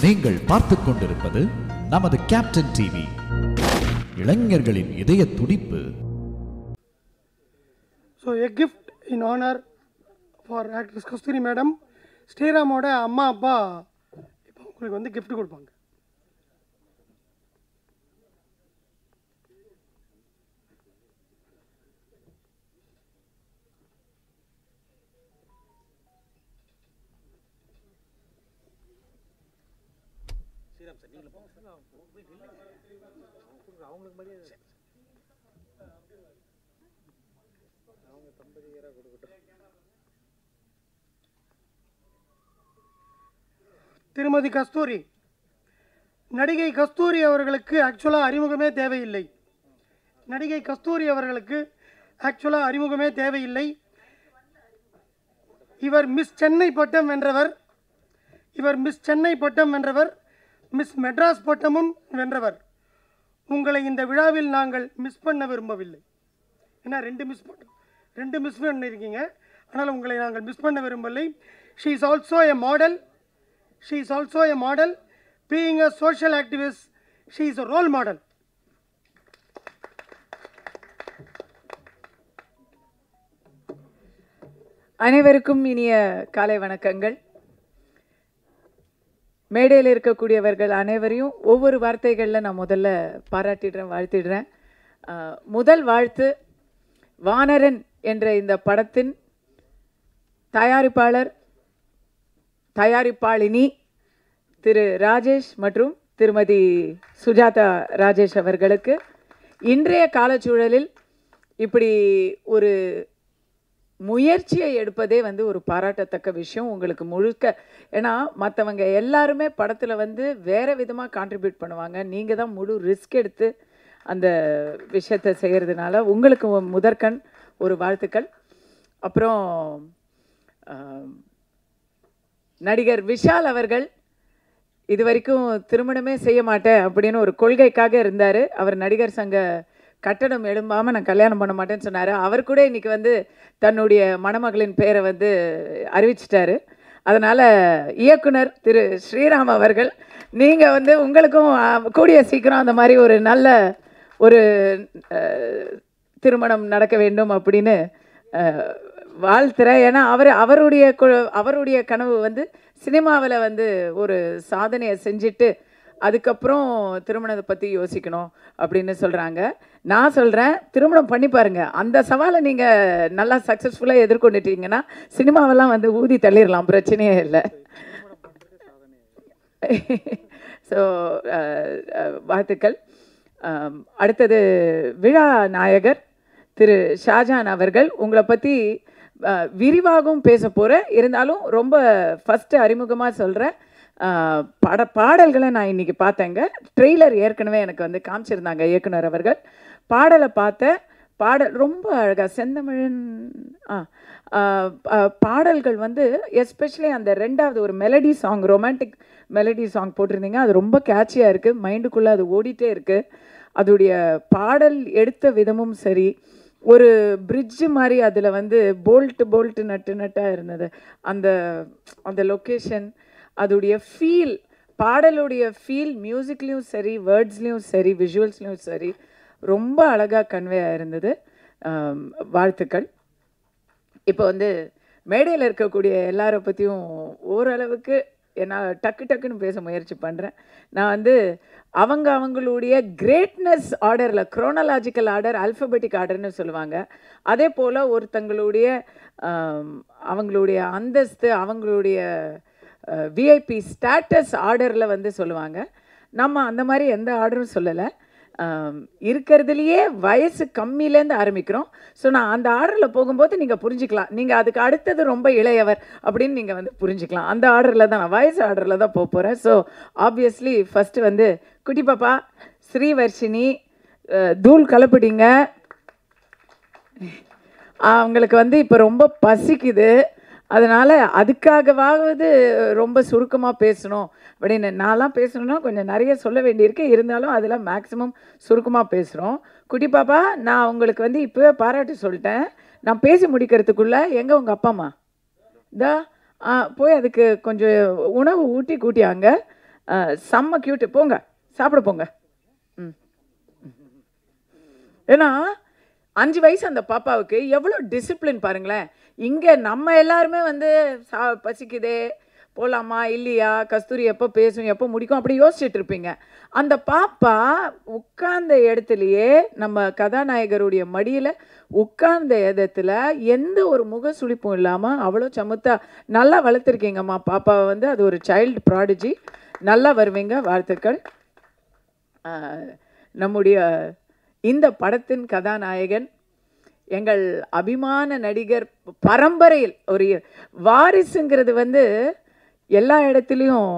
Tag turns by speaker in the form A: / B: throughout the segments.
A: நீங்கள் பார்த்துக் கொண்டிருப்பது நமது கேப்டன் டிவி. இளைஞர்களின் இதய துடிப்பு.
B: So a gift in honor for actress Kasturi madam. ஸ்ரீராமோட அம்மா அப்பா இப்போ உங்களுக்கு வந்து gift கொடுப்பாங்க. ஸ்ரீராம் சார் நீங்க போங்க சார். அவங்களுக்கு மரியாதை அவங்க தம்பதியரா கொடுக்கட்டும். திருமதி கஸ்தூரி, நடிகை கஸ்தூரி அவர்களுக்கு ஆக்சுவலாக அறிமுகமே தேவையில்லை. நடிகை கஸ்தூரி அவர்களுக்கு ஆக்சுவலாக அறிமுகமே தேவையில்லை. இவர் மிஸ் சென்னை பட்டம் வென்றவர். மிஸ் சென்னை பட்டம் வென்றவர், மிஸ் மெட்ராஸ் பட்டமும் வென்றவர். உங்களை இந்த விழாவில் நாங்கள் மிஸ் பண்ண விரும்பவில்லை. ஏன்னா ரெண்டு மிஸ் பண்ணியிருக்கீங்க, ஆனால் உங்களை நாங்கள் மிஸ் பண்ண விரும்பவில்லை. She is also a model. She is also a model. Being a social activist, she is a role model.
C: அனைவருக்கும் இனிய காலை வணக்கங்கள். மேடையில் இருக்கக்கூடியவர்கள் அனைவரையும் ஒவ்வொரு வார்த்தைகளில் நான் முதல்ல பாராட்டிடுறேன், வாழ்த்திடுறேன். முதல் வாழ்த்து வானரன் என்ற இந்த படத்தின் தயாரிப்பாளினி திரு ராஜேஷ் மற்றும் திருமதி சுஜாதா ராஜேஷ் அவர்களுக்கு. இன்றைய காலச்சூழலில் இப்படி ஒரு முயற்சியை எடுப்பதே வந்து ஒரு பாராட்டத்தக்க விஷயம். உங்களுக்கு முழுக்க, ஏன்னா மற்றவங்க எல்லாருமே படத்தில் வந்து வேறு விதமாக கான்ட்ரிபியூட் பண்ணுவாங்க. நீங்கள் தான் முழு ரிஸ்க் எடுத்து அந்த விஷயத்தை செய்கிறதுனால உங்களுக்கு முதற்கண் ஒரு வாழ்த்துக்கள். அப்புறம் நடிகர் விஷால் அவர்கள் இது வரைக்கும் திருமணமே செய்ய மாட்டேன் அப்படின்னு ஒரு கொள்கைக்காக இருந்தார். அவர் நடிகர் சங்க கட்டடம் எழும்பாமல் நான் கல்யாணம் பண்ண மாட்டேன்னு சொன்னார். அவர் கூட இன்றைக்கி வந்து தன்னுடைய மணமகளின் பெயரை வந்து அறிவிச்சிட்டாரு. அதனால் இயக்குனர் திரு ஸ்ரீராம் அவர்கள், நீங்கள் வந்து உங்களுக்கும் கூடிய சீக்கிரம் அந்த மாதிரி ஒரு நல்ல ஒரு திருமணம் நடக்க வேண்டும் அப்படின்னு வாழ்த்துறேன். ஏன்னா அவருடைய கனவு வந்து சினிமாவில் வந்து ஒரு சாதனையை செஞ்சுட்டு அதுக்கப்புறம் திருமணத்தை பற்றி யோசிக்கணும் அப்படின்னு சொல்கிறாங்க. நான் சொல்கிறேன், திருமணம் பண்ணி பாருங்கள். அந்த சவாலை நீங்கள் நல்லா சக்ஸஸ்ஃபுல்லாக எதிர்கொண்டுட்டீங்கன்னா சினிமாவெல்லாம் வந்து ஊதி தள்ளிடலாம், பிரச்சனையே இல்லை. ஸோ வாழ்த்துக்கள். அடுத்தது விழா நாயகர் திரு ஷாஜான் அவர்கள், உங்களை பற்றி விரிவாகவும் பேச போகிறேன். இருந்தாலும் ரொம்ப ஃபஸ்ட்டு அறிமுகமாக சொல்கிறேன். பாடல்களை நான் இன்றைக்கி பார்த்தேங்க. ட்ரெய்லர் ஏற்கனவே எனக்கு வந்து காமிச்சிருந்தாங்க இயக்குனர் அவர்கள். பாடலை பார்த்தேன். பாடல் ரொம்ப அழகாக செந்தமிழன் பாடல்கள் வந்து எஸ்பெஷலி அந்த ரெண்டாவது ஒரு melody song, romantic melody song போட்டிருந்தீங்க. அது ரொம்ப கேட்சியாக இருக்குது, மைண்டுக்குள்ளே அது ஓடிட்டே இருக்குது. அதோடைய பாடல் எடுத்த விதமும் சரி, ஒரு பிரிட்ஜு மாதிரி அதில் வந்து போல்ட்டு நட்டாக இருந்தது. அந்த லொக்கேஷன், அதோடைய ஃபீல், பாடலுடைய ஃபீல் மியூசிக்லேயும் சரி, வேர்ட்ஸ்லேயும் சரி, விஷுவல்ஸ்லேயும் சரி ரொம்ப அழகாக கன்வே ஆகிருந்தது. வாழ்த்துக்கள். இப்போ வந்து மேடையில் இருக்கக்கூடிய எல்லாரை பற்றியும் ஓரளவுக்கு நான் டக்குன்னு பேச முயற்சி பண்ணுறேன். நான் வந்து அவங்களுடைய கிரேட்னஸ் ஆர்டரில், குரோனலாஜிக்கல் ஆர்டர், ஆல்ஃபபெட்டிக் ஆர்டர்னு சொல்லுவாங்க. அதே போல் ஒருத்தங்களுடைய அவங்களுடைய அந்தஸ்து, அவங்களுடைய விஐபி ஸ்டேட்டஸ் ஆர்டரில் வந்து சொல்லுவாங்க. நம்ம அந்த மாதிரி எந்த ஆர்டரும் சொல்லலை. இருக்கிறதுலையே வயசு கம்மியிலேருந்து ஆரம்பிக்கிறோம். ஸோ நான் அந்த ஆர்டரில் போகும்போது நீங்கள் புரிஞ்சுக்கலாம், நீங்கள் அதுக்கு அடுத்தது ரொம்ப இளையவர் அப்படின்னு நீங்கள் வந்து புரிஞ்சுக்கலாம். அந்த ஆர்டரில் தான், நான் வயசு ஆர்டரில் தான் போக போகிறேன். ஸோ ஆப்வியஸ்லி ஃபஸ்ட்டு வந்து குட்டி பாப்பா ஸ்ரீவர்ஷினி, தூள் கலப்பிடிங்க. அவங்களுக்கு வந்து இப்போ ரொம்ப பசிக்குது, அதனால் அதுக்காகவாவது ரொம்ப சுருக்கமாக பேசணும் அப்படின்னு. நான்லாம் பேசணுன்னா கொஞ்சம் நிறைய சொல்ல வேண்டியிருக்கு, இருந்தாலும் அதில் மேக்ஸிமம் சுருக்கமாக பேசுகிறோம். குட்டி பாப்பா, நான் உங்களுக்கு வந்து இப்போவே பாராட்டு சொல்லிட்டேன். நான் பேசி முடிக்கிறதுக்குள்ளே எங்கே உங்கள் அப்பா அம்மா போய் அதுக்கு கொஞ்சம் உணவு ஊட்டி கூட்டியாங்க. செம்ம க்யூட்டு. போங்க சாப்பிட போங்க. ஏன்னா 5 வயசு அந்த பாப்பாவுக்கு எவ்வளோ டிசிப்ளின் பாருங்களேன். இங்கே நம்ம எல்லாருமே வந்து பசிக்குதே போகலாமா இல்லையா, கஸ்தூரி எப்போ பேசும் எப்போ முடிக்கும் அப்படி யோசிச்சுட்டு இருப்பீங்க. அந்த பாப்பா உட்கார்ந்த இடத்துலையே நம்ம கதாநாயகருடைய மடியில் உட்கார்ந்த இடத்துல எந்த ஒரு முக சுளிப்பும் இல்லாமல் அவ்வளோ சமத்தா நல்லா வளர்த்துருக்கீங்கம்மா பாப்பாவை வந்து. அது ஒரு சைல்டு ப்ராடிஜி. நல்லா வருவீங்க, வாழ்த்துக்கள். நம்முடைய இந்த படத்தின் கதாநாயகன் எங்கள் அபிமான நடிகர் பரம்பரையில் ஒரு வாரிசுங்கிறது வந்து எல்லா இடத்துலையும்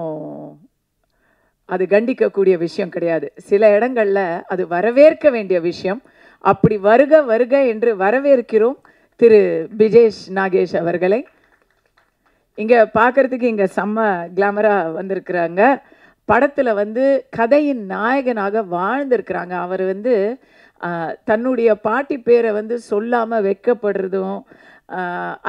C: அது கண்டிக்கக்கூடிய விஷயம் கிடையாது. சில இடங்களில் அது வரவேற்க வேண்டிய விஷயம். அப்படி வருக வருக என்று வரவேற்கிறோம் திரு பிஜேஷ் நாகேஷ் அவர்களை. இங்கே பார்க்குறதுக்கு இங்கே செம்ம கிளாமராக வந்திருக்கிறாங்க. படத்தில் வந்து கதையின் நாயகனாக வாழ்ந்திருக்கிறாங்க. அவர் வந்து தன்னுடைய பாட்டி பேரை வந்து சொல்லாமல் வெட்கப்படுறதும்,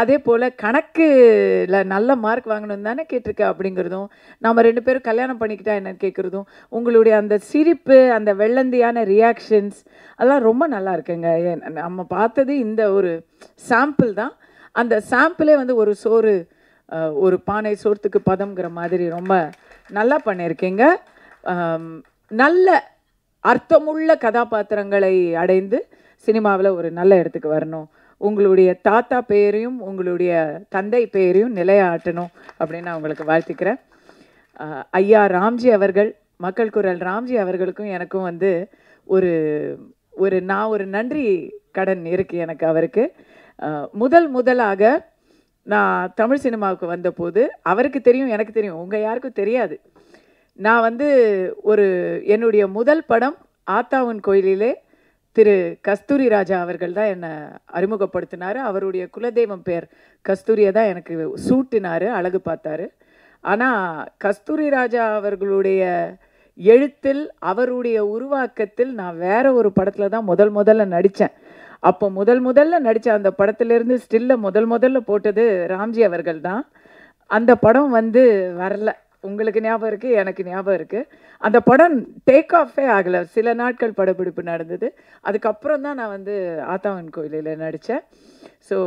C: அதே போல் கணக்கில் நல்ல மார்க் வாங்கணும் தானே கேட்டிருக்க அப்படிங்கிறதும், நம்ம 2 பேரும் கல்யாணம் பண்ணிக்கிட்டா என்னன்னு கேட்குறதும், உங்களுடைய அந்த சிரிப்பு, அந்த வெள்ளந்தியான ரியாக்ஷன்ஸ் அதெல்லாம் ரொம்ப நல்லா இருக்குங்க. நம்ம பார்த்தது இந்த ஒரு சாம்பிள் தான். அந்த சாம்பிளே வந்து ஒரு சோறு, ஒரு பானை சோற்றுக்கு பதம்ங்கிற மாதிரி ரொம்ப நல்லா பண்ணியிருக்கீங்க. நல்ல அர்த்தமுள்ள கதாபாத்திரங்களை அடைந்து சினிமாவில் ஒரு நல்ல இடத்துக்கு வரணும். உங்களுடைய தாத்தா பெயரையும் உங்களுடைய தந்தை பெயரையும் நிலையாட்டணும் அப்படின்னு நான் உங்களுக்கு வாழ்த்துக்கிறேன். ஐயா ராம்ஜி அவர்கள், மக்கள் குரல் ராம்ஜி அவர்களுக்கும் எனக்கும் வந்து ஒரு நன்றி கடன் இருக்குது எனக்கு அவருக்கு. முதலாக நான் தமிழ் சினிமாவுக்கு வந்தபோது அவருக்கு தெரியும், எனக்கு தெரியும், உங்கள் யாருக்கும் தெரியாது. நான் வந்து என்னுடைய முதல் படம் ஆத்தாவன் கோயிலிலே திரு கஸ்தூரி ராஜா அவர்கள் தான் என்னை அறிமுகப்படுத்தினார். அவருடைய குலதெய்வம் பேர் கஸ்தூரியை தான் எனக்கு சூட்டினார், அழகு பார்த்தாரு. ஆனால் கஸ்தூரி ராஜா அவர்களுடைய எழுத்தில், அவருடைய உருவாக்கத்தில் நான் வேற ஒரு படத்தில் தான் முதல்ல நடித்தேன். அப்போ முதல்ல நடித்த அந்த படத்திலேருந்து ஸ்டில்ல முதல்ல போட்டது ராம்ஜி அவர்கள் தான். அந்த படம் வந்து வரல. உங்களுக்கு ஞாபகம் இருக்குது, எனக்கு ஞாபகம் இருக்குது. அந்த படம் டேக் ஆஃபே ஆகலை. சில நாட்கள் படப்பிடிப்பு நடந்தது. அதுக்கப்புறம் தான் நான் வந்து ஆத்தாவன் கோயிலில் நடித்தேன். ஸோ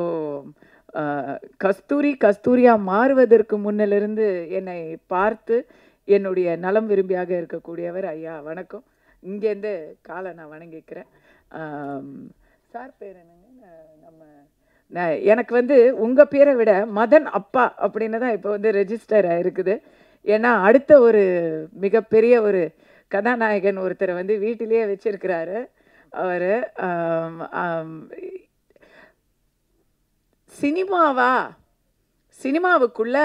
C: கஸ்தூரியாக மாறுவதற்கு முன்னிலிருந்து என்னை பார்த்து என்னுடைய நலம் விரும்பியாக இருக்கக்கூடியவர் ஐயா, வணக்கம். இங்கேருந்து காலை நான் வணங்கிக்கிறேன். சார் பேர் என்னங்க? எனக்கு வந்து உங்கள் பேரை விட மதன் அப்பா அப்படின்னு தான் இப்போ வந்து ரெஜிஸ்டர் ஆகிருக்குது. ஏன்னா அடுத்த ஒரு மிகப்பெரிய ஒரு கதாநாயகன் ஒருத்தரை வந்து வீட்டிலேயே வச்சிருக்கிறாரு. அவர் சினிமாவுக்குள்ள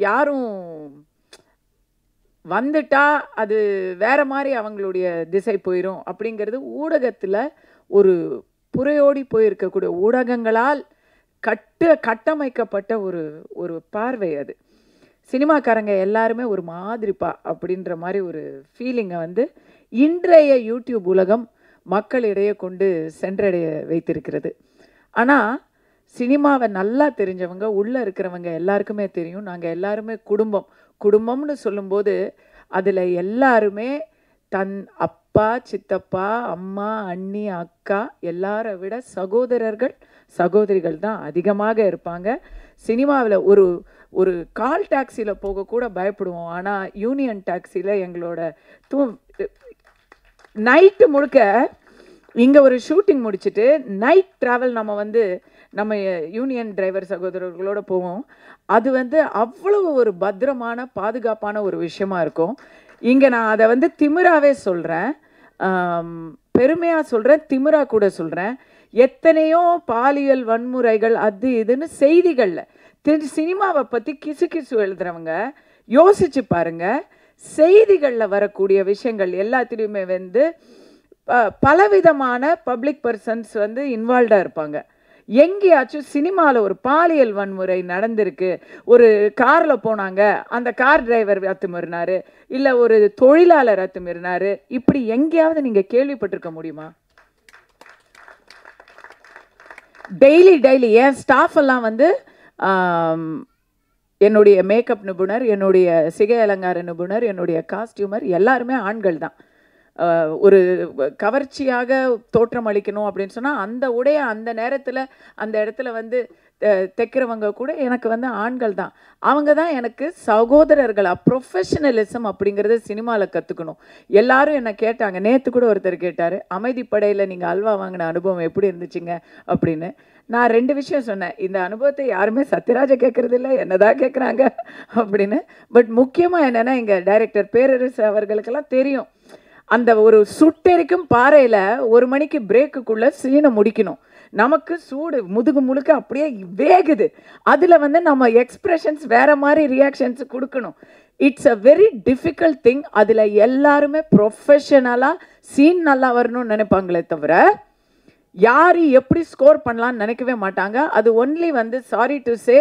C: யாரும் வந்துட்டா அது வேற மாதிரி அவங்களுடைய திசை போயிடும் அப்படிங்கிறது ஊடகத்தில் ஒரு புறையோடி போயிருக்கக்கூடிய ஊடகங்களால் கட்டமைக்கப்பட்ட ஒரு பார்வை. அது சினிமாக்காரங்க எல்லாருமே ஒரு மாதிரிப்பா அப்படின்ற மாதிரி ஒரு ஃபீலிங்கை வந்து இன்றைய யூடியூப் உலகம் மக்களிடையே கொண்டு சென்றடைய வைத்திருக்கிறது. ஆனால் சினிமாவை நல்லா தெரிஞ்சவங்க, உள்ளே இருக்கிறவங்க எல்லாருக்குமே தெரியும், நாங்கள் எல்லாருமே குடும்பம்னு சொல்லும்போது அதில் எல்லாருமே தன் அப்பா, சித்தப்பா, அம்மா, அண்ணி, அக்கா எல்லாரை விட சகோதரிகள் தான் அதிகமாக இருப்பாங்க. சினிமாவில் ஒரு கால் டாக்ஸியில் போகக்கூட பயப்படுவோம். ஆனால் யூனியன் டாக்ஸியில் எங்களோட நைட்டு முழுக்க இங்கே ஒரு ஷூட்டிங் முடிச்சுட்டு நைட் ட்ராவல் நம்ம யூனியன் டிரைவர் சகோதரர்களோடு போவோம். அது வந்து அவ்வளோ ஒரு பத்திரமான பாதுகாப்பான ஒரு விஷயமா இருக்கும். இங்கே நான் அதை வந்து திமிராவே சொல்கிறேன், பெருமையாக சொல்கிறேன், திமிரா கூட சொல்கிறேன். எத்தனையோ பாலியல் வன்முறைகள் அது இதுன்னு செய்திகளில் சினிமாவை பற்றி கிசு எழுதுறவங்க யோசிச்சு பாருங்க. செய்திகளில் வரக்கூடிய விஷயங்கள் எல்லாத்திலையுமே வந்து பலவிதமான பப்ளிக் பர்சன்ஸ் வந்து இன்வால்வ்டாக இருப்பாங்க. எங்கேயாச்சும் சினிமாவில் ஒரு பாலியல் வன்முறை நடந்திருக்கு, ஒரு காரில் போனாங்க, அந்த கார் டிரைவர் அத்துமீறினாரு, இல்லை ஒரு தொழிலாளர் அத்துமீறினாரு, இப்படி எங்கேயாவது நீங்கள் கேள்விப்பட்டிருக்க முடியுமா? டெய்லி என் ஸ்டாஃப் எல்லாம் வந்து என்னுடைய மேக்கப் நிபுணர், என்னுடைய சிகை அலங்கார நிபுணர், என்னுடைய காஸ்டியூமர் எல்லாருமே ஆண்கள் தான். ஒரு கவர்ச்சியாக தோற்றம் அளிக்கணும் அப்படின்னு சொன்னால் அந்த உடைய அந்த நேரத்தில் அந்த இடத்துல வந்து தைக்கிறவங்க கூட எனக்கு வந்து ஆண்கள் தான். அவங்க தான் எனக்கு சகோதரர்களாக. ப்ரொஃபஷனலிசம் அப்படிங்கிறது சினிமாவில் கற்றுக்கணும். எல்லாரும் என்னை கேட்டாங்க, நேற்று கூட ஒருத்தர் கேட்டார், அமைதிப்படையில் நீங்கள் அல்வா வாங்கின அனுபவம் எப்படி இருந்துச்சுங்க அப்படின்னு. நான் 2 விஷயம் சொன்னேன். இந்த அனுபவத்தை யாருமே சத்யராஜை கேட்குறது இல்லை, என்ன தான் கேட்குறாங்க அப்படின்னு. பட் முக்கியமாக என்னென்னா இங்கே டைரக்டர் பேரரசு அவர்களுக்கெல்லாம் தெரியும், அந்த ஒரு சுட்டெரிக்கும் பாறையில் 1 மணிக்கு பிரேக்குக்குள்ளே சீனை முடிக்கணும். நமக்கு சூடு முதுகு முழுக்க அப்படியே வேகுது. அதில் வந்து நம்ம எக்ஸ்பிரஷன்ஸ் வேறு மாதிரி ரியாக்ஷன்ஸ் கொடுக்கணும். It's a very difficult thing. அதில் எல்லாருமே ப்ரொஃபஷனலாக சீன் நல்லா வரணும்னு நினைப்பாங்களே தவிர யார் எப்படி ஸ்கோர் பண்ணலான்னு நினைக்கவே மாட்டாங்க. அது ஒன்லி வந்து சாரி டு சே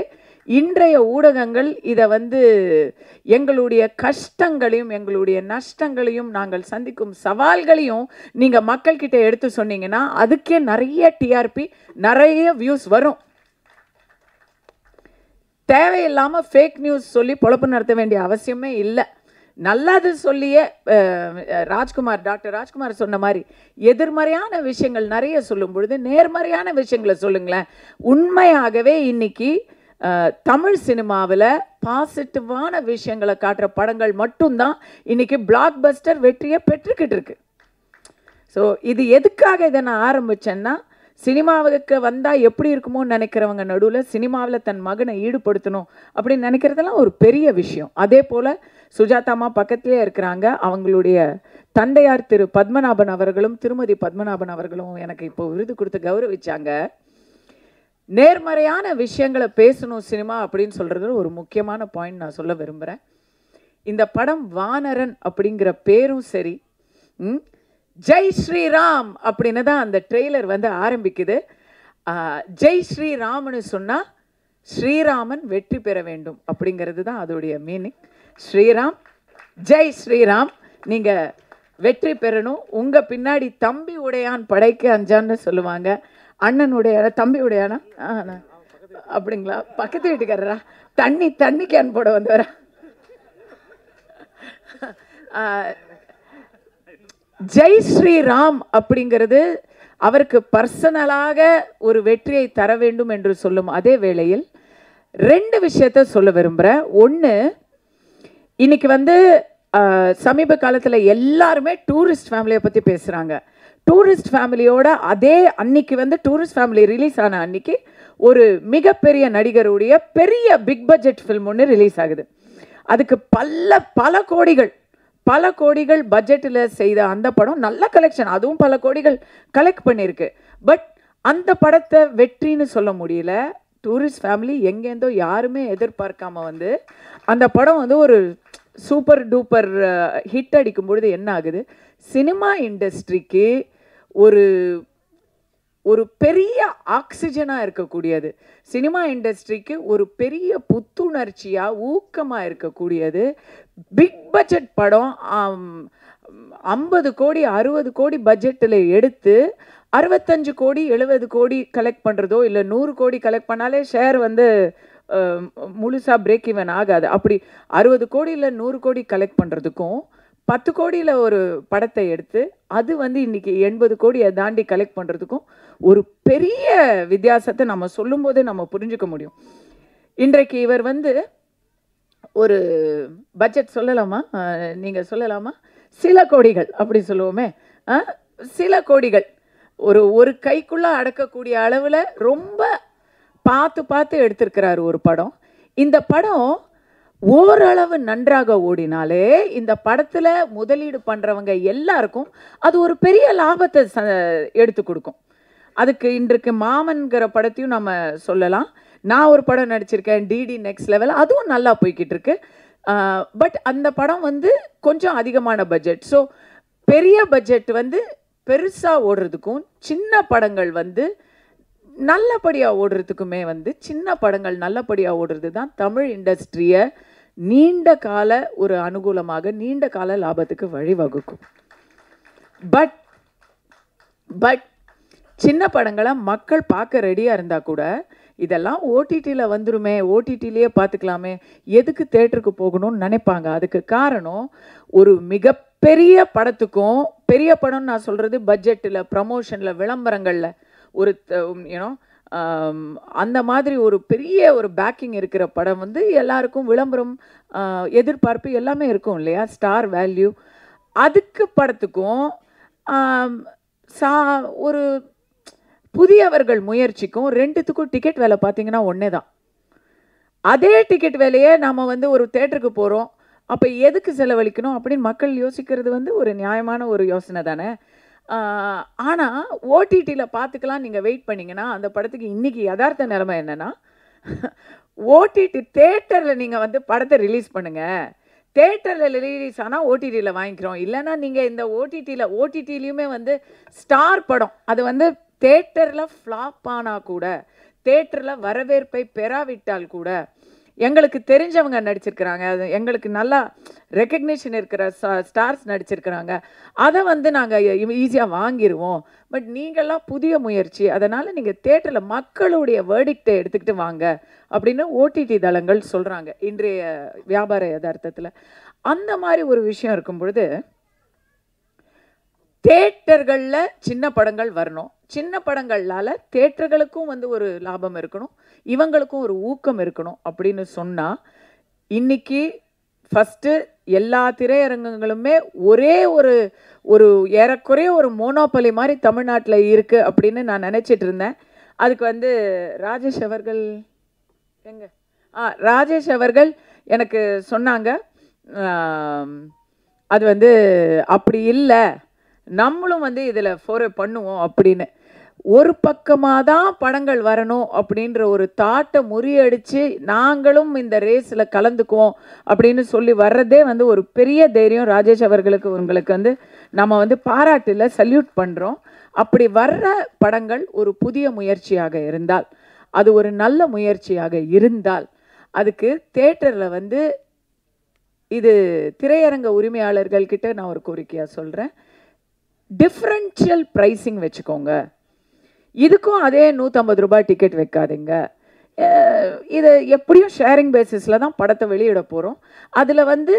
C: இன்றைய ஊடகங்கள் இதை வந்து எங்களுடைய கஷ்டங்களையும் எங்களுடைய நஷ்டங்களையும் நாங்கள் சந்திக்கும் சவால்களையும் நீங்கள் மக்கள்கிட்ட எடுத்து சொன்னீங்கன்னா அதுக்கே நிறைய டிஆர்பி நிறைய வியூஸ் வரும். தேவையில்லாமல் ஃபேக் நியூஸ் சொல்லி பொழப்பு நடத்த வேண்டிய அவசியமே இல்லை. நல்லது சொல்லியே டாக்டர் ராஜ்குமார் சொன்ன மாதிரி எதிர்மறையான விஷயங்கள் நிறைய சொல்லும் பொழுது நேர்மறையான விஷயங்களை சொல்லுங்களேன். உண்மையாகவே இன்னைக்கு தமிழ் சினிமாவில் பாசிட்டிவான விஷயங்களை காட்டுற படங்கள் மட்டும்தான் இன்னைக்கு பிளாக் பஸ்டர் வெற்றியை பெற்றுக்கிட்டு இருக்கு. ஸோ இது எதுக்காக இதை நான் ஆரம்பித்தேன்னா, சினிமாவுக்கு வந்தால் எப்படி இருக்குமோன்னு நினைக்கிறவங்க நடுவில் சினிமாவில் தன் மகனை ஈடுபடுத்தணும் அப்படின்னு நினைக்கிறதெல்லாம் ஒரு பெரிய விஷயம். அதே போல் சுஜாதாமா பக்கத்திலே இருக்கிறாங்க. அவங்களுடைய தந்தையார் திரு பத்மநாபன் அவர்களும் திருமதி பத்மநாபன் அவர்களும் எனக்கு இப்போ விருது கொடுத்து கௌரவிச்சாங்க. நேர்மறையான விஷயங்களை பேசணும் சினிமா அப்படின்னு சொல்கிறது ஒரு முக்கியமான பாயிண்ட் நான் சொல்ல விரும்புகிறேன். இந்த படம் வானரன் அப்படிங்கிற பேரும் சரி, ஜெய் ஸ்ரீராம் அப்படின்னு தான் அந்த ட்ரெய்லர் வந்து ஆரம்பிக்குது. ஜெய் ஸ்ரீராம்னு சொன்னால் ஸ்ரீராமன் வெற்றி பெற வேண்டும் அப்படிங்கிறது தான் அதோடைய மீனிங். ஸ்ரீராம், ஜெய் ஸ்ரீராம், நீங்கள் வெற்றி பெறணும். உங்கள் பின்னாடி தம்பி உடையான் படைக்கு அஞ்சான்னு சொல்லுவாங்க. அண்ணனுடைய தம்பி உடையானா அப்படிங்களா? பக்கத்து வீட்டுக்காரரா? தண்ணி கேன் போட வந்து வர. ஜெய் ஸ்ரீராம் அப்படிங்கிறது அவருக்கு பர்சனலாக ஒரு வெற்றியை தர வேண்டும் என்று சொல்லும் அதே வேளையில் 2 விஷயத்த சொல்ல விரும்புகிறேன். ஒன்று, இன்னைக்கு வந்து சமீப காலத்தில் எல்லாருமே டூரிஸ்ட் ஃபேமிலியை பற்றி பேசுகிறாங்க. டூரிஸ்ட் ஃபேமிலியோட அதே அன்னைக்கு வந்து டூரிஸ்ட் ஃபேமிலி ரிலீஸ் ஆன அன்னைக்கு ஒரு மிகப்பெரிய நடிகருடைய பெரிய பிக் பட்ஜெட் ஃபில்ம் ஒன்று ரிலீஸ் ஆகுது. அதுக்கு பல கோடிகள் பட்ஜெட்டில் செய்த அந்த படம் நல்ல கலெக்ஷன், அதுவும் பல கோடிகள் கலெக்ட் பண்ணியிருக்கு. பட் அந்த படத்தை வெற்றின்னு சொல்ல முடியல. டூரிஸ்ட் ஃபேமிலி எங்கேருந்தோ யாருமே எதிர்பார்க்காம வந்து அந்த படம் வந்து ஒரு சூப்பர் டூப்பர் ஹிட் அடிக்கும் பொழுது என்ன ஆகுது, சினிமா இண்டஸ்ட்ரிக்கு ஒரு பெரிய ஆக்சிஜனாக இருக்கக்கூடியது, சினிமா இண்டஸ்ட்ரிக்கு ஒரு பெரிய புத்துணர்ச்சியாக ஊக்கமாக இருக்கக்கூடியது பிக் பட்ஜெட் படம் 50 கோடி 60 கோடி பட்ஜெட்டில் எடுத்து 65 கோடி 70 கோடி கலெக்ட் பண்ணுறதோ இல்லை 100 கோடி கலெக்ட் பண்ணாலே ஷேர் வந்து முழுசாக பிரேக் ஈவன் ஆகாது. அப்படி 60 கோடி இல்லை 100 கோடி கலெக்ட் பண்ணுறதுக்கும் 10 கோடியில் ஒரு படத்தை எடுத்து அது வந்து இன்றைக்கி 80 கோடியை தாண்டி கலெக்ட் பண்ணுறதுக்கும் ஒரு பெரிய வித்தியாசத்தை நம்ம சொல்லும்போதே நம்ம புரிஞ்சுக்க முடியும். இன்றைக்கு இவர் வந்து ஒரு பட்ஜெட் சொல்லலாமா, நீங்கள் சொல்லலாமா, சில கோடிகள் அப்படி சொல்லுவோமே, சில கோடிகள் ஒரு கைக்குள்ளே அடக்கக்கூடிய அளவில் ரொம்ப பார்த்து எடுத்திருக்கிறார் ஒரு படம். இந்த படம் ஓரளவு நன்றாக ஓடினாலே இந்த படத்தில் முதலீடு பண்ணுறவங்க எல்லாருக்கும் அது ஒரு பெரிய லாபத்தை எடுத்து கொடுக்கும். அதுக்கு இன்றைக்கு மாமன்கிற படத்தையும் நம்ம சொல்லலாம். நான் ஒரு படம் நடிச்சிருக்கேன், டிடி நெக்ஸ்ட் லெவல், அதுவும் நல்லா போய்கிட்டு இருக்கு. பட் அந்த படம் வந்து கொஞ்சம் அதிகமான பட்ஜெட். ஸோ பெரிய பட்ஜெட் வந்து பெருசாக ஓடுறதுக்கும் சின்ன படங்கள் வந்து நல்லபடியாக ஓடுறதுக்குமே வந்து சின்ன படங்கள் நல்லபடியாக ஓடுறது தான் தமிழ் இண்டஸ்ட்ரியை நீண்ட கால ஒரு அனுகூலமாக நீண்ட கால லாபத்துக்கு வழிவகுக்கும். பட் சின்ன படங்களை மக்கள் பார்க்க ரெடியாக இருந்தால் கூட இதெல்லாம் ஓடிடியில் வந்துருமே, ஓடிடிலேயே பார்த்துக்கலாமே, எதுக்கு தேட்டருக்கு போகணும்னு நினைப்பாங்க. அதுக்கு காரணம் ஒரு மிகப்பெரிய படத்துக்கும், பெரிய படம்னு நான் சொல்கிறது பட்ஜெட்டில், ப்ரமோஷனில், விளம்பரங்களில் ஒரு யூனோ அந்த மாதிரி ஒரு பெரிய ஒரு பேக்கிங் இருக்கிற படம் வந்து எல்லாருக்கும் விளம்பரம், எதிர்பார்ப்பு எல்லாமே இருக்கும் இல்லையா, ஸ்டார் வேல்யூ. அதுக்கு படத்துக்கும் ஒரு புதியவர்கள் முயற்சிக்கும் ரெண்டுத்துக்கும் டிக்கெட் விலை பார்த்தீங்கன்னா ஒன்றே தான். அதே டிக்கெட் விலையே நாம் வந்து ஒரு தேட்டருக்கு போகிறோம், அப்போ எதுக்கு செலவழிக்கணும் அப்படின்னு மக்கள் யோசிக்கிறது வந்து ஒரு நியாயமான ஒரு யோசனை தானே. ஆனால் ஓடிடியில் பார்த்துக்கலாம் நீங்கள் வெயிட் பண்ணிங்கன்னா அந்த படத்துக்கு இன்றைக்கி யதார்த்த நிலைமை என்னென்னா, ஓடிடி தேட்டரில் நீங்கள் வந்து படத்தை ரிலீஸ் பண்ணுங்கள், தேட்டரில் ரிலீஸ் ஆனால் ஓடிடியில் வாங்கிக்கிறோம். இல்லைன்னா நீங்கள் இந்த ஓடிடிலையுமே வந்து ஸ்டார் படம் அது வந்து தேட்டரில் ஃப்ளாப் ஆனால் கூட, தேட்டரில் வரவேற்பை பெறாவிட்டால் கூட, எங்களுக்கு தெரிஞ்சவங்க நடிச்சிருக்கிறாங்க, அது எங்களுக்கு நல்லா ரெக்கக்னிஷன் இருக்கிற ஸ்டார்ஸ் நடிச்சிருக்கிறாங்க, அதை வந்து நாங்கள் ஈஸியாக வாங்கிடுவோம். பட் நீங்கள்லாம் புதிய முயற்சி, அதனால் நீங்கள் தேட்டரில் மக்களுடைய வேர்டிக்டை எடுத்துக்கிட்டு வாங்க அப்படின்னு ஓடிடி தளங்கள் சொல்கிறாங்க இன்றைய வியாபார யதார்த்தத்தில். அந்த மாதிரி ஒரு விஷயம் இருக்கும் பொழுது தேட்டர்களில் சின்ன படங்கள் வரணும். சின்ன படங்களால் தேட்டர்களுக்கும் வந்து ஒரு லாபம் இருக்கணும், இவங்களுக்கும் ஒரு ஊக்கம் இருக்கணும் அப்படின்னு சொன்னால், இன்றைக்கி ஃபஸ்ட்டு எல்லா திரையரங்குகளுமே ஒரே ஒரு ஏறக்குறைய ஒரு மோனோபலி மாதிரி தமிழ்நாட்டில் இருக்குது அப்படின்னு நான் நினச்சிட்டு இருந்தேன். அதுக்கு வந்து ராஜேஷ் அவர்கள் ராஜேஷ் அவர்கள் எனக்கு சொன்னாங்க, அது வந்து அப்படி இல்லை, நம்மளும் வந்து இதில் ஃபோரே பண்ணுவோம் அப்படின்னு. ஒரு பக்கமாக தான் படங்கள் வரணும் அப்படின்ற ஒரு தாட்டை முறியடித்து நாங்களும் இந்த ரேஸில் கலந்துக்குவோம் அப்படின்னு சொல்லி வர்றதே வந்து ஒரு பெரிய தைரியம். ராஜேஷ் அவர்களுக்கு உங்களுக்கு வந்து நம்ம வந்து பாராட்டில் சல்யூட் பண்ணுறோம். அப்படி வர்ற படங்கள் ஒரு புதிய முயற்சியாக இருந்தால், அது ஒரு நல்ல முயற்சியாக இருந்தால், அதுக்கு தேட்டரில் வந்து இது திரையரங்க உரிமையாளர்கள்கிட்ட நான் ஒரு கோரிக்கையாக சொல்கிறேன், டிஃப்ரென்ஷியல் ப்ரைஸிங் வச்சுக்கோங்க. இதுக்கும் அதே 150 ரூபாய் டிக்கெட் வைக்காதீங்க. இது எப்படியும் ஷேரிங் பேசிஸில் தான் படத்தை வெளியிட போகிறோம். அதில் வந்து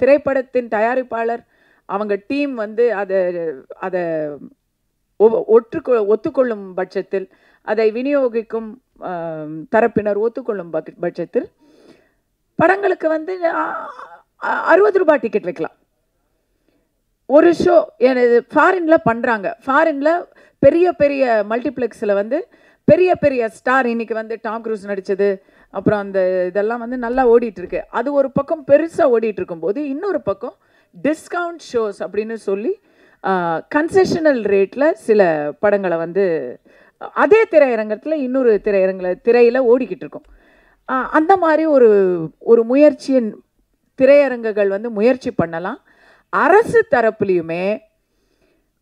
C: திரைப்படத்தின் தயாரிப்பாளர் அவங்க டீம் வந்து அதை ஒத்துக்கொள்ளும் பட்சத்தில், அதை விநியோகிக்கும் தரப்பினர் ஒத்துக்கொள்ளும் பட்சத்தில் படங்களுக்கு வந்து 60 ரூபாய் டிக்கெட் வைக்கலாம். ஒரு ஷோ ஃபாரினில் பண்ணுறாங்க. ஃபாரினில் பெரிய பெரிய மல்டிப்ளெக்ஸில் வந்து பெரிய பெரிய ஸ்டார், இன்றைக்கி வந்து டாம் க்ரூஸ் நடித்தது, அப்புறம் அந்த இதெல்லாம் வந்து நல்லா ஓடிட்டுருக்கு. அது ஒரு பக்கம் பெருசாக ஓடிட்டு இருக்கும்போது, இன்னொரு பக்கம் டிஸ்கவுண்ட் ஷோஸ் அப்படின்னு சொல்லி கன்செஷனல் ரேட்டில் சில படங்களை வந்து அதே திரையரங்கத்தில் இன்னொரு திரையில் ஓடிக்கிட்டு இருக்கும். அந்த மாதிரி ஒரு முயற்சியை திரையரங்குகள் வந்து முயற்சி பண்ணலாம். அரசு தரப்புலையுமே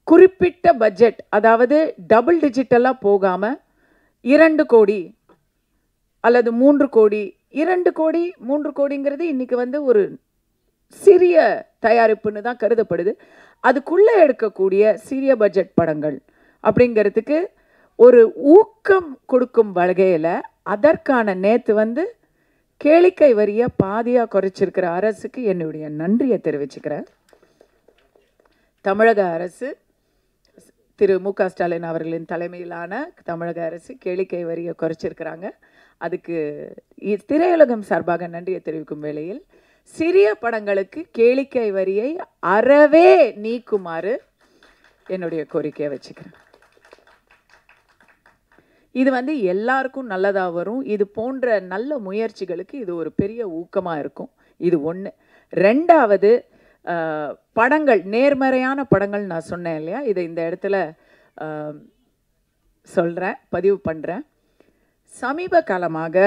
C: குறிப்பிட்ட பட்ஜெட், அதாவது டபுள் டிஜிட்டலாக போகாமல் 2 கோடி அல்லது 3 கோடி, 2 கோடி 3 கோடிங்கிறது இன்றைக்கி வந்து ஒரு சிறிய தயாரிப்புன்னு தான் கருதப்படுது. அதுக்குள்ளே எடுக்கக்கூடிய சிறிய பட்ஜெட் படங்கள் அப்படிங்கிறதுக்கு ஒரு ஊக்கம் கொடுக்கும் வகையில் அதற்கான நேற்று வந்து கேளிக்கை வரியை பாதியாக குறைச்சிருக்கிற அரசுக்கு என்னுடைய நன்றியை தெரிவிச்சுக்கிறேன். தமிழக அரசு, திரு மு.க. ஸ்டாலின் அவர்களின் தலைமையிலான தமிழக அரசு கேளிக்கை வரியை குறைச்சிருக்கிறாங்க. அதுக்கு திரையுலகம் சார்பாக நன்றியை தெரிவிக்கும் வேளையில் சிறிய படங்களுக்கு கேளிக்கை வரியை அறவே நீக்குமாறு என்னுடைய கோரிக்கையை வச்சுக்கிறேன். இது வந்து எல்லாருக்கும் நல்லதாக வரும். இது போன்ற நல்ல முயற்சிகளுக்கு இது ஒரு பெரிய ஊக்கமாக இருக்கும். இது ஒன்று. ரெண்டாவது, படங்கள், நேர்மறையான படங்கள் நான் சொன்னேன் இல்லையா, இதை இந்த இடத்துல சொல்கிறேன், பதிவு பண்ணுறேன். சமீப காலமாக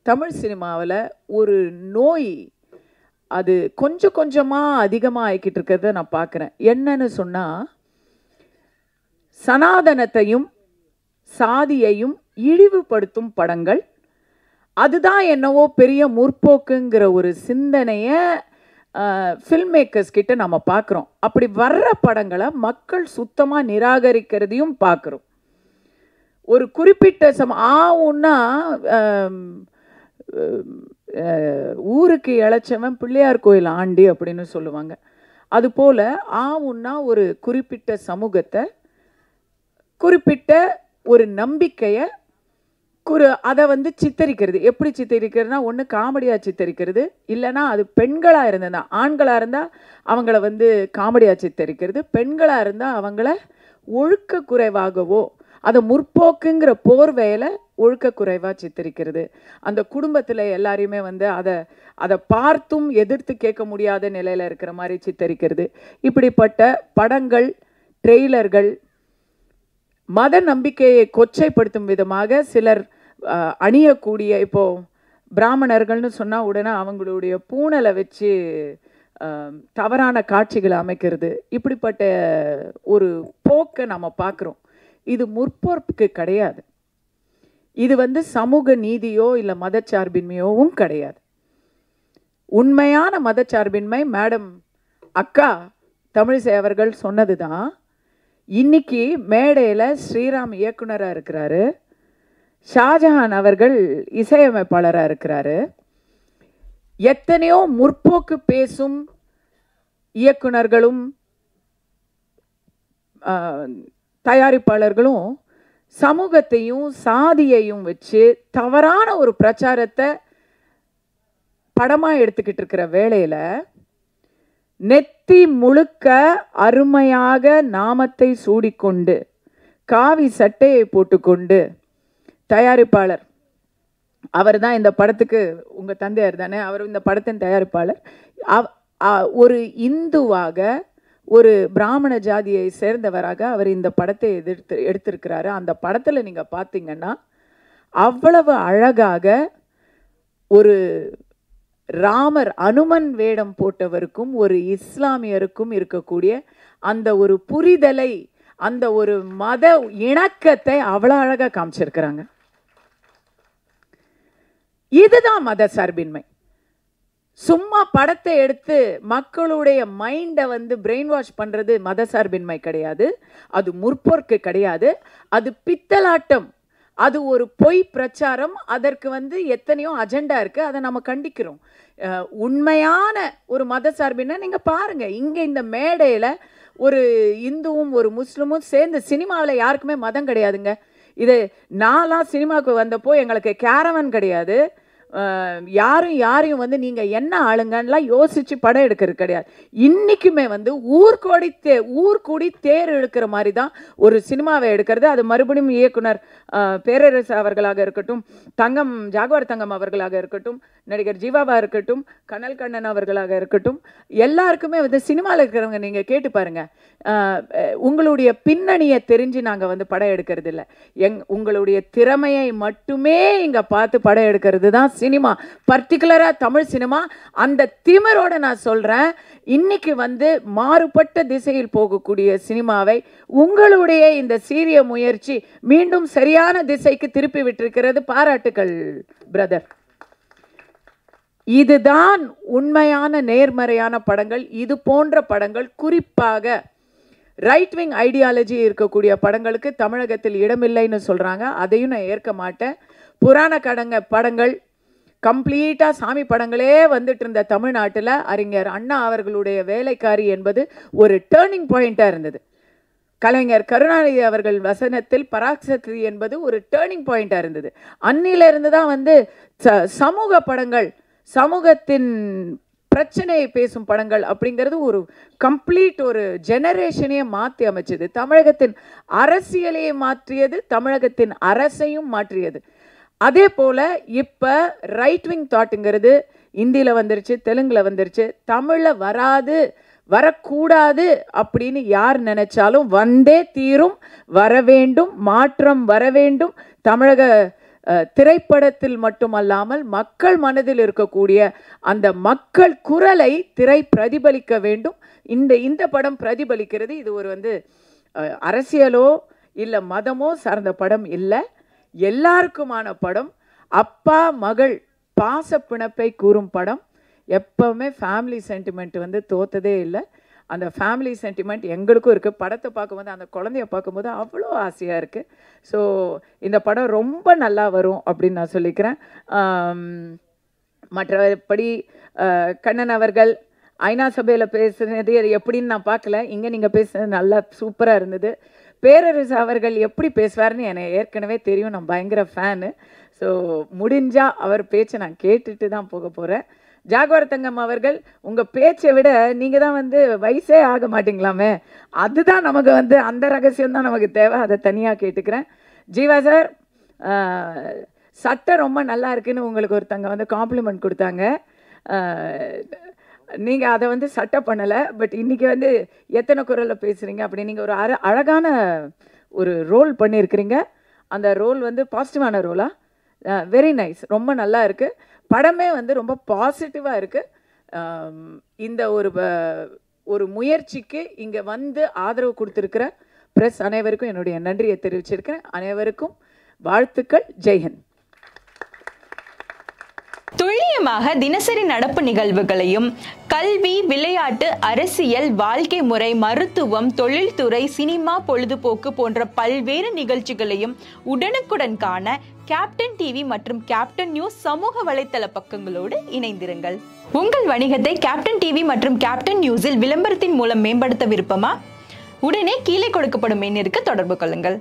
C: தமிழ் சினிமாவில் ஒரு நோய் அது கொஞ்சம் கொஞ்சமாக அதிகமாக ஆகிக்கிட்டு இருக்கிறத நான் பார்க்குறேன். என்னன்னு சொன்னால், சனாதனத்தையும் சாதியையும் இழிவுபடுத்தும் படங்கள், அதுதான் என்னவோ பெரிய முற்போக்குங்கிற ஒரு சிந்தனையை ஃபில்ம் மேக்கர்ஸ் கிட்ட நம்ம பார்க்குறோம். அப்படி வர்ற படங்களை மக்கள் சுத்தமாக நிராகரிக்கிறதையும் பார்க்குறோம். ஒரு குறிப்பிட்ட ஆவுன்னா ஊருக்கு இழைச்சவன் பிள்ளையார் கோயில் ஆண்டி அப்படின்னு சொல்லுவாங்க. அதுபோல் ஆவுன்னா ஒரு குறிப்பிட்ட சமூகத்தை, குறிப்பிட்ட ஒரு நம்பிக்கையை அதை வந்து சித்தரிக்கிறது. எப்படி சித்தரிக்கிறதுனா, ஒன்று காமெடியாக சித்தரிக்கிறது, இல்லைனா அது பெண்களாக இருந்ததுன்னா, ஆண்களாக இருந்தால் அவங்கள வந்து காமெடியாக சித்தரிக்கிறது, பெண்களாக இருந்தால் அவங்கள ஒழுக்க குறைவாகவோ அதை முற்போக்குங்கிற போர்வையில் ஒழுக்க குறைவாக சித்தரிக்கிறது. அந்த குடும்பத்தில் எல்லாரையுமே வந்து அதை பார்த்தும் எதிர்த்து கேட்க முடியாத நிலையில் இருக்கிற மாதிரி சித்தரிக்கிறது. இப்படிப்பட்ட படங்கள், ட்ரெய்லர்கள் மத நம்பிக்கையை கொச்சைப்படுத்தும் விதமாக சிலர் அணியக்கூடிய, இப்போது பிராமணர்கள்னு சொன்னால் உடனே அவங்களுடைய பூணலை வச்சு தவறான காட்சிகளை அமைக்கிறது. இப்படிப்பட்ட ஒரு போக்கை நம்ம பார்க்குறோம். இது முற்போக்கு கிடையாது. இது வந்து சமூக நீதியோ இல்லை மதச்சார்பின்மையோவும் கிடையாது. உண்மையான மதச்சார்பின்மை மேடம் அக்கா தமிழிசை அவர்கள் சொன்னது தான். இன்னைக்கு மேடையில் ஸ்ரீராம் இயக்குனராக இருக்கிறாரு, ஷாஜஹான் அவர்கள் இசையமைப்பாளராக இருக்கிறாரு. எத்தனையோ முற்போக்கு பேசும் இயக்குனர்களும் தயாரிப்பாளர்களும் சமூகத்தையும் சாதியையும் வச்சு தவறான ஒரு பிரச்சாரத்தை படமாக எடுத்துக்கிட்டு இருக்கிற வேளையில் நெத்தி முழுக்க அருமையாக நாமத்தை சூடிக்கொண்டு காவி சட்டையை போட்டுக்கொண்டு தயாரிப்பாளர், அவர் தான் இந்த படத்துக்கு, உங்கள் தந்தையார் தானே அவர் இந்த படத்தின் தயாரிப்பாளர், ஒரு இந்துவாக ஒரு பிராமண ஜாதியை சேர்ந்தவராக அவர் இந்த படத்தை எடுத்திருக்கிறாரு. அந்த படத்தில் நீங்கள் பார்த்தீங்கன்னா அவ்வளவு அழகாக ஒரு ராமர் அனுமன் வேடம் போட்டவருக்கும் ஒரு இஸ்லாமியருக்கும் இருக்கக்கூடிய அந்த ஒரு புரிதலை, அந்த ஒரு மத இணக்கத்தை அவ்வளோ அழகாக காமிச்சிருக்கிறாங்க. இதுதான் மத சார்பின்மை. சும்மா படத்தை எடுத்து மக்களுடைய மைண்டை வந்து பிரெயின் வாஷ் பண்ணுறது மத சார்பின்மை கிடையாது. அது முற்போக்கு கிடையாது. அது பித்தலாட்டம், அது ஒரு பொய் பிரச்சாரம். அதற்கு வந்து எத்தனையோ அஜெண்டா இருக்குது, அதை நம்ம கண்டிக்கிறோம். உண்மையான ஒரு மத சார்பின்மை நீங்கள் பாருங்கள், இங்கே இந்த மேடையில் ஒரு இந்துவும் ஒரு முஸ்லிமும் சேர்ந்து, சினிமாவில் யாருக்குமே மதம் கிடையாதுங்க. இது நான்லாம் சினிமாவுக்கு வந்தப்போ எங்களுக்கு கேரவன் கிடையாது, யாரும் யாரையும் வந்து நீங்கள் என்ன ஆளுங்கன்னெலாம் யோசித்து படம் எடுக்கிறது கிடையாது. இன்றைக்குமே வந்து ஊர்கூடி தேர் இழுக்கிற மாதிரி தான் ஒரு சினிமாவை எடுக்கிறது. அது மறுபடியும் இயக்குனர் பேரரசு அவர்களாக இருக்கட்டும், ஜாகுவார் தங்கம் அவர்களாக இருக்கட்டும், நடிகர் ஜீவாவாக இருக்கட்டும், கனல் கண்ணன் அவர்களாக இருக்கட்டும், எல்லாருக்குமே வந்து சினிமாவில் இருக்கிறவங்க நீங்கள் கேட்டு பாருங்கள், உங்களுடைய பின்னணியை தெரிஞ்சு நாங்கள் வந்து படம் எடுக்கிறது இல்லை, உங்களுடைய திறமையை மட்டுமே இங்கே பார்த்து படம் எடுக்கிறது தான் சினிமா, பர்டிகுலராக தமிழ் சினிமா. அந்த திமிரோட நான் சொல்கிறேன், இன்னைக்கு வந்து மாறுபட்ட திசையில் போகக்கூடிய சினிமாவை உங்களுடைய இந்த சீரிய முயற்சி மீண்டும் சரியான திசைக்கு திருப்பி விட்டிருக்கிறது. பாராட்டுக்கள் பிரதர். இதுதான் உண்மையான நேர்மறையான படங்கள். இது போன்ற படங்கள், குறிப்பாக ரைட் விங் ஐடியாலஜி இருக்கக்கூடிய படங்களுக்கு தமிழகத்தில் இடமில்லைன்னு சொல்கிறாங்க. அதையும் நான் ஏற்க மாட்டேன். புராண படங்கள் கம்ப்ளீட்டாக சாமி படங்களே வந்துட்டு இருந்த தமிழ்நாட்டில் அறிஞர் அண்ணா அவர்களுடைய வேலைக்காரி என்பது ஒரு டேர்னிங் பாயிண்ட்டாக இருந்தது. கலைஞர் கருணாநிதி அவர்கள் வசனத்தில் பராசக்தி என்பது ஒரு டேர்னிங் பாயிண்ட்டாக இருந்தது. அன்னிலிருந்து தான் வந்து சமூக படங்கள், சமூகத்தின் பிரச்சனையை பேசும் படங்கள் அப்படிங்கிறது ஒரு கம்ப்ளீட் ஒரு ஜெனரேஷனையே மாற்றி அமைச்சது. தமிழகத்தின் அரசியலையே மாற்றியது, தமிழகத்தின் அரசையும் மாற்றியது. அதே போல் இப்போ ரைட் விங் தாட்டுங்கிறது இந்தியில் வந்துருச்சு, தெலுங்கில் வந்துருச்சு, தமிழில் வரக்கூடாது அப்படின்னு யார் நினைச்சாலும் வந்தே தீரும், வர வேண்டும், மாற்றம் வர வேண்டும். தமிழக திரைப்படத்தில் மட்டுமல்லாமல் மக்கள் மனதில் இருக்கக்கூடிய அந்த மக்கள் குரலை திரை பிரதிபலிக்க வேண்டும். இந்த படம் பிரதிபலிக்கிறது. இது ஒரு வந்து அரசியலோ இல்லை மதமோ சார்ந்த படம் இல்லை, எல்லாருக்குமான படம். அப்பா மகள் பாச பிணப்பை கூறும் படம். எப்பவுமே ஃபேமிலி சென்டிமெண்ட் வந்து தோத்ததே இல்லை. அந்த ஃபேமிலி சென்டிமெண்ட் எங்களுக்கும் இருக்குது. படத்தை பார்க்கும்போது அந்த குழந்தைய பார்க்கும்போது அவ்வளோ ஆசையாக இருக்குது. ஸோ இந்த படம் ரொம்ப நல்லா வரும் அப்படின்னு நான் சொல்லிக்கிறேன். மற்றபடி கண்ணன் அவர்கள் ஐநா சபையில் பேசுனது எப்படின்னு நான் பார்க்கல. இங்கே நீங்கள் பேசுனது நல்லா சூப்பராக இருந்தது. பேரரசு அவர்கள் எப்படி பேசுவார்னு எனக்கு ஏற்கனவே தெரியும், நான் பயங்கர ஃபேனு. ஸோ முடிஞ்சால் அவர் பேச்சை நான் கேட்டுட்டு தான் போக போகிறேன். ஜாகுவார் தங்கம் அவர்கள், உங்கள் பேச்சை விட நீங்கள் தான் வயசே ஆக மாட்டிங்களாமே, அதுதான் நமக்கு அந்த ரகசியம் தான் நமக்கு தேவை. அதை தனியாக கேட்டுக்கிறேன். ஜீவா சார், சட்டை ரொம்ப நல்லா இருக்குன்னு உங்களுக்கு ஒருத்தங்க காம்ப்ளிமெண்ட் கொடுத்தாங்க. நீங்கள் அதை சட்டை பண்ணலை, பட் இன்றைக்கி எத்தனை குரலில் பேசுகிறீங்க அப்படி நீங்கள் ஒரு அழகான ஒரு ரோல் பண்ணியிருக்கிறீங்க. அந்த ரோல் பாசிட்டிவான ரோலா? வெரி நைஸ், ரொம்ப நல்லா இருக்குது. படமே ரொம்ப பாசிட்டிவாக இருக்குது. இந்த ஒரு முயற்சிக்கு இங்கே ஆதரவு கொடுத்துருக்கிற ப்ரெஸ் அனைவருக்கும் என்னுடைய நன்றியை தெரிவிச்சிருக்கிறேன். அனைவருக்கும் வாழ்த்துக்கள். ஜெய்ஹிந்த்.
D: துல்லியமாக தினசரி நடப்பு நிகழ்வுகளையும் கல்வி, விளையாட்டு, அரசியல், வாழ்க்கை முறை, மருத்துவம், தொழில்துறை, சினிமா, பொழுதுபோக்கு போன்ற பல்வேறு நிகழ்ச்சிகளையும் உடனுக்குடன் காண கேப்டன் டிவி மற்றும் கேப்டன் நியூஸ் சமூக வலைத்தள பக்கங்களோடு இணைந்திருங்கள். உங்கள் வணிகத்தை கேப்டன் டிவி மற்றும் கேப்டன் நியூஸில் விளம்பரத்தின் மூலம் மேம்படுத்த விருப்பமா? உடனே கீழே கொடுக்கப்படும் எண்ணிற்கு தொடர்பு கொள்ளுங்கள்.